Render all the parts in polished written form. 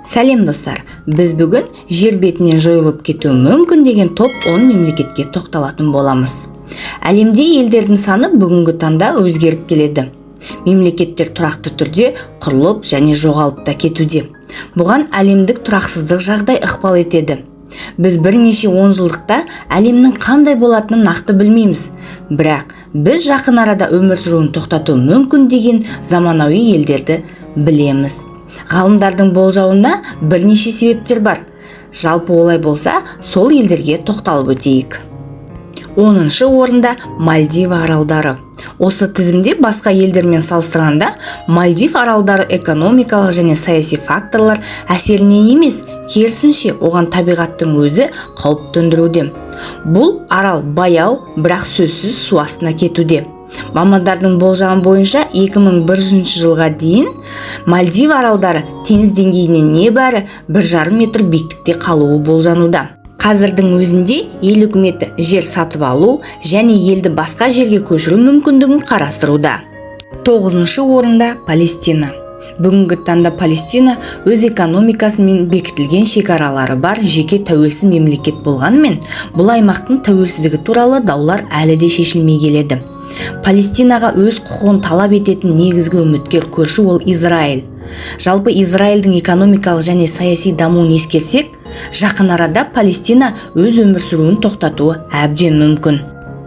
Сәлем достар, біз бүгін жер бетінен жойылып кетуі мүмкін деген топ 10 мемлекетке тоқталатын боламыз. Әлемде елдердің саны бүгінгі таңда өзгеріп келеді. Мемлекеттер тұрақты түрде құрылып және жоғалып та кетуде. Бұған әлемдік тұрақсыздық жағдай ықпал етеді. Біз бірнеше 10 жылдықта әлемнің қандай болатынын нақты білмейміз. Бірақ біз жақын арада өмір сүруін тоқтату мүмкін деген заманауи елдерді білеміз. Ғалымдардың болжауында бірнеше себептер бар. Жалпы олай болса, сол елдерге тоқталып өтейік. 10-шы орында Мальдив аралдары. Осы тізімде басқа елдермен салыстырғанда Мальдив аралдары экономикалық және саяси факторлар әсеріне емес, керісінше оған табиғаттың өзі қауіп төндіруде. Бұл арал баяу, бірақ сөзсіз су астына кетуде. Мамандардың болжамы бойынша 2100 жылға дейін Мальдив аралдары теңіз деңгейінен небәрі 1,5 метр биіктікте қалуы болжануда. Қазірдің өзінде ел үкіметі жер сатып алу және елді басқа жерге көшіру мүмкіндігін қарастыруда. 9-шы орында Палестина. Бүгінгі таңда Палестина өз экономикасы мен бекітілген шекаралары бар жеке тәуелсіз мемлекет болғанымен, бұл аймақтың тәуелсіздігі туралы даулар әлі де шешілмей келеді. Палестинаға өз құқығын талап ететін негізгі үміткер көрші ол Израиль. Жалпы Израильдің экономикалық және саяси дамуын ескерсек, жақын арада Палестина өз өмір сүруін тоқтатуы әбден мүмкін.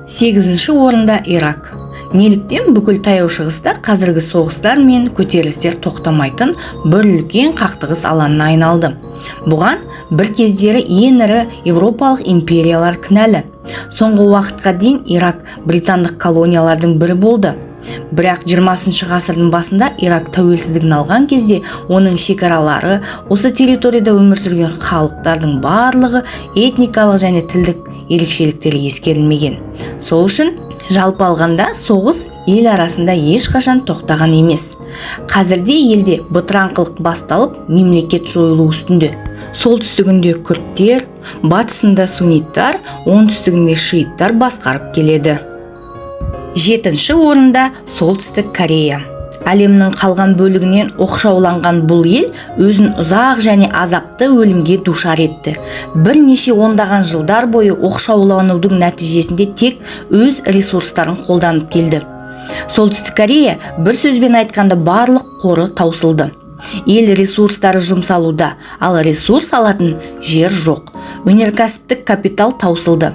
8-ші орында Ирак. Неліктен бүкіл таяу шығыста қазіргі соғыстар мен көтерілістер тоқтамайтын бір үлкен қақтығыс алаңына айналды. Бұған бір кездері ең ірі Европалық империялар кінәлі. Соңғы уақытқа дейін Ирак британдық колониялардың бірі болды. Бірақ 20-шы ғасырдың басында Ирак тәуелсіздігін алған кезде оның шекаралары, осы территорияда өмір сүрген халықтардың барлығы этникалық және тілдік ерекшеліктері ескерілмеген. Сол үшін жалпы алғанда соғыс ел арасында ешқашан тоқтаған емес. Қазірде елде бытыраңқылық басталып, мемлекет жойылу үстінде. Солтүстігінде күрдтер, батысында сунниттар, оңтүстігінде шииттар басқарып келеді. 7-ші орында Солтүстік Корея. Әлемнің қалған бөлігінен оқшауланған бұл ел өзін ұзақ және азапты өлімге душар етті. Бірнеше ондаған жылдар бойы оқшауланудың нәтижесінде тек өз ресурстарын қолданып келді. Солтүстік Корея бір сөзбен айтқанда барлық қоры таусылды. Ел ресурстары жұмсалуда, ал ресурс алатын жер жоқ. Өнеркәсіптік капитал таусылды.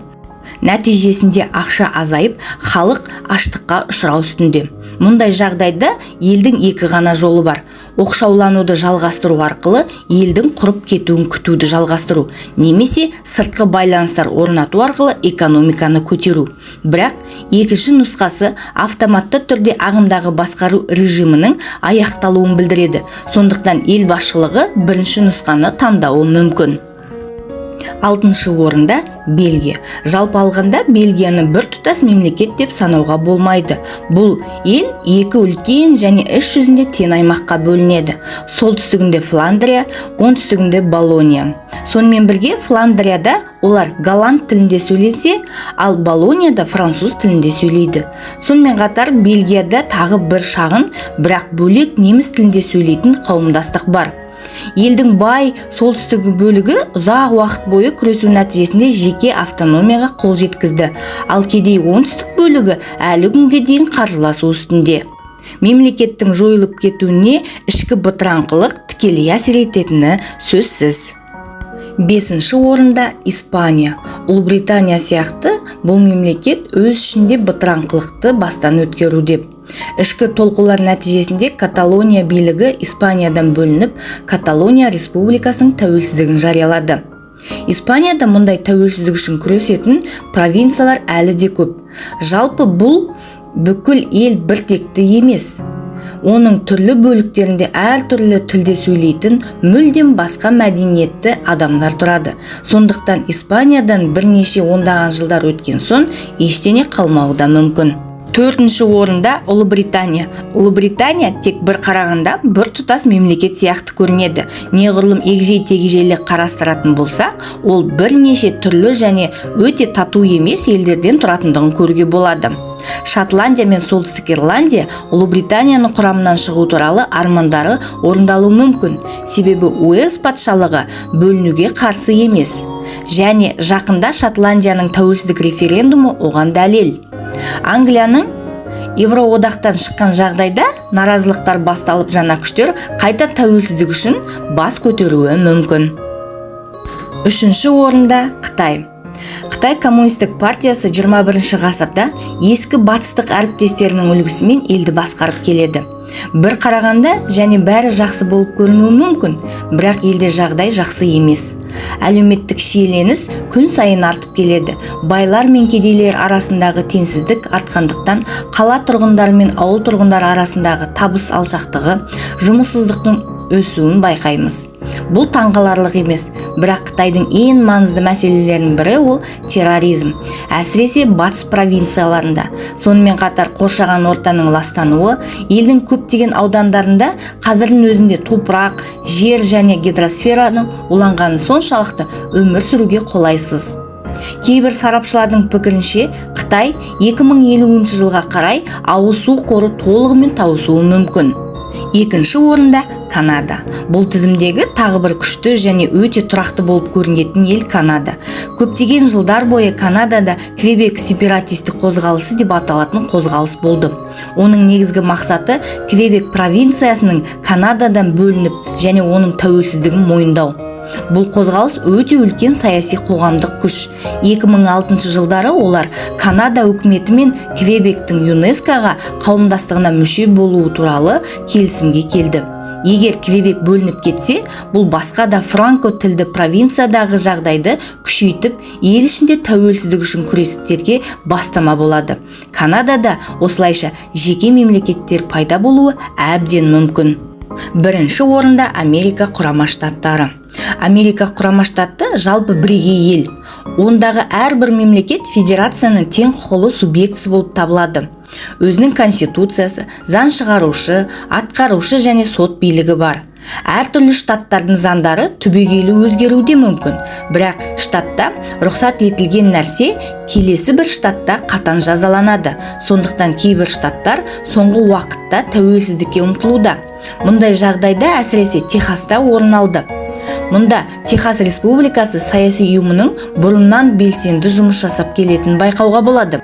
Нәтижесінде ақша азайып, халық аштыққа ұшырау үстінде. Мұндай жағдайда елдің екі ғана жолы бар. Оқшаулануды жалғастыру арқылы елдің құрып кетуін күтуді жалғастыру, немесе сыртқы байланыстар орнату арқылы экономиканы көтеру. Бірақ екінші нұсқасы автоматты түрде ағымдағы басқару режимінің аяқталуын білдіреді. Сондықтан ел басшылығы бірінші нұсқаны таңдауы мүмкін. 6-шы орында Бельгия. Жалпы алғанда Бельгияны бір тұтас мемлекет деп санауға болмайды. Бұл ел екі үлкен және іс жүзінде тең аймаққа бөлінеді. Солтүстігінде Фландрия, оңтүстігінде Болония. Сонымен бірге Фландрияда олар голланд тілінде сөйлесе, ал Болонияда француз тілінде сөйлейді. Сонымен қатар Бельгияда тағы бір шағын, бірақ бөлек неміс тілінде сөйлейтін қауымдастық бар. Елдің бай солтүстігі бөлігі ұзақ уақыт бойы күресу нәтижесінде жеке автономияға қол жеткізді, ал кедей оңтүстік бөлігі әлі күнге дейін қаржыласу үстінде. Мемлекеттің жойылып кетуіне ішкі бытыраңқылық тікелей әсер ететіні сөзсіз. 5-ші орында Испания. Ұлыбритания сияқты бұл мемлекет өз ішінде бытыраңқылықты бастан өткеруде. Ішкі толқулар нәтижесінде Каталония билігі Испаниядан бөлініп, Каталония республикасының тәуелсіздігін жариялады. Испанияда мұндай тәуелсіздік үшін күресетін провинциялар әлі де көп. Жалпы бұл бүкіл ел біртекті емес. Оның түрлі бөліктерінде әртүрлі тілде сөйлейтін мүлдем басқа мәдениетті адамдар тұрады. Сондықтан Испаниядан бірнеше ондаған жылдар өткен соң ештеңе қалмауы да мүмкін. 4-ші орында Ұлыбритания. Ұлыбритания тек бір қарағанда бір тұтас мемлекет сияқты көрінеді. Неғұрлым егжей-тегжейлі қарастыратын болсақ, ол бірнеше түрлі және өте тату емес елдерден тұратындығын көруге болады. Шотландия мен Солтүстік Ирландия Ұлыбританияның құрамынан шығу туралы армандары орындалуы мүмкін, себебі Уэльс патшалығы бөлінуге қарсы емес. Және жақында Шотландияның тәуелсіздік референдумы оған дәлел. Англияның Евроодақтан шыққан жағдайда наразылықтар басталып, жаңа күштер қайта тәуелсіздік үшін бас көтеруі мүмкін. Үшінші орында Қытай. Қытай Коммунистік партиясы 21 ғасырда ескі батыстық әріптестерінің үлгісімен елді басқарып келеді. Бір қарағанда және бәрі жақсы болып көрінуі мүмкін, бірақ елде жағдай жақсы емес. Әлеуметтік шиеленіс күн сайын артып келеді. Байлар мен кедейлер арасындағы теңсіздік артқандықтан, қала тұрғындары мен ауыл тұрғындары арасындағы табыс алшақтығы, жұмыссыздықтың өсуін байқаймыз. Бұл таңғаларлық емес, бірақ Қытайдың ең маңызды мәселелерінің бірі ол терроризм, әсіресе батыс провинцияларында. Сонымен қатар қоршаған ортаның ластануы, елдің көптеген аудандарында қазірдің өзінде топырақ, жер және гидросфераның уланғаны соншалықты өмір сүруге қолайсыз. Кейбір сарапшылардың пікірінше, Қытай 2050 жылға қарай ауыз су қоры толығымен таусуы мүмкін. Екінші орында Канада. Бұл тізімдегі тағы бір күшті және өте тұрақты болып көрінетін ел Канада. Көптеген жылдар бойы Канадада Квебек сепаратистік қозғалысы деп аталатын қозғалыс болды. Оның негізгі мақсаты Квебек провинциясының Канададан бөлініп және оның тәуелсіздігін мойындау. Бұл қозғалыс өте үлкен саяси қоғамдық күш. 2006 жылдары олар Канада үкіметі мен Квебектің ЮНЕСКО-ға қауымдастығына мүше болуы туралы келісімге келді. Егер Квебек бөлініп кетсе, бұл басқа да франко тілді провинциядағы жағдайды күшейтіп, ел ішінде тәуелсіздік үшін күрестерге бастама болады. Канадада осылайша жеке мемлекеттер пайда болуы әбден мүмкін. Бірінші орында Америка Құрама Штаттары. Америка Құрама Штаты жалпы бірегей ел. Ондағы әрбір мемлекет федерацияның тең құқылы субъектісі болып табылады. Өзінің конституциясы, заң шығарушы, атқарушы және сот билігі бар. Әртүрлі штаттардың заңдары түбегейлі өзгеруде мүмкін, бірақ штатта рұқсат етілген нәрсе келесі бір штатта қатаң жазаланады. Сондықтан кейбір штаттар соңғы уақытта тәуелсіздікке ұмтылуда. Мұндай жағдайда әсіресе Техаста орын алды. Мұнда Техас Республикасы саяси ұйымының бұрыннан белсенді жұмыс жасап келетінін байқауға болады.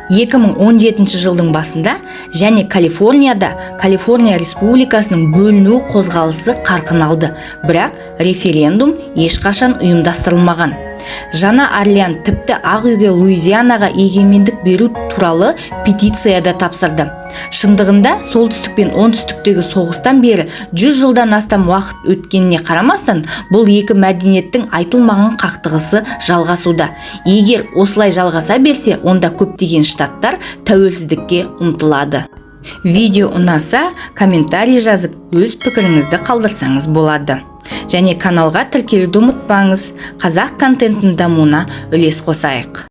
2017 жылдың басында және Калифорнияда Калифорния Республикасының бөліну қозғалысы қарқын алды, бірақ референдум ешқашан ұйымдастырылмаған. Жаңа Орлеан тіпті Ақ үйге Луизианаға егемендік беру туралы петицияда тапсырды. Шындығында солтүстік пен оңтүстіктегі соғыстан бері 100 жылдан астам уақыт өткеніне қарамастан, бұл екі мәдениеттің айтылмаған қақтығысы жалғасуда. Егер осылай жалғаса берсе, онда көптеген штаттар тәуелсіздікке ұмтылады. Видео ұнаса, комментарий жазып, өз пікіріңізді қалдырсаңыз болады. Және каналға тіркелуді ұмытпаңыз. Қазақ контентінің дамуына үлес қосайық.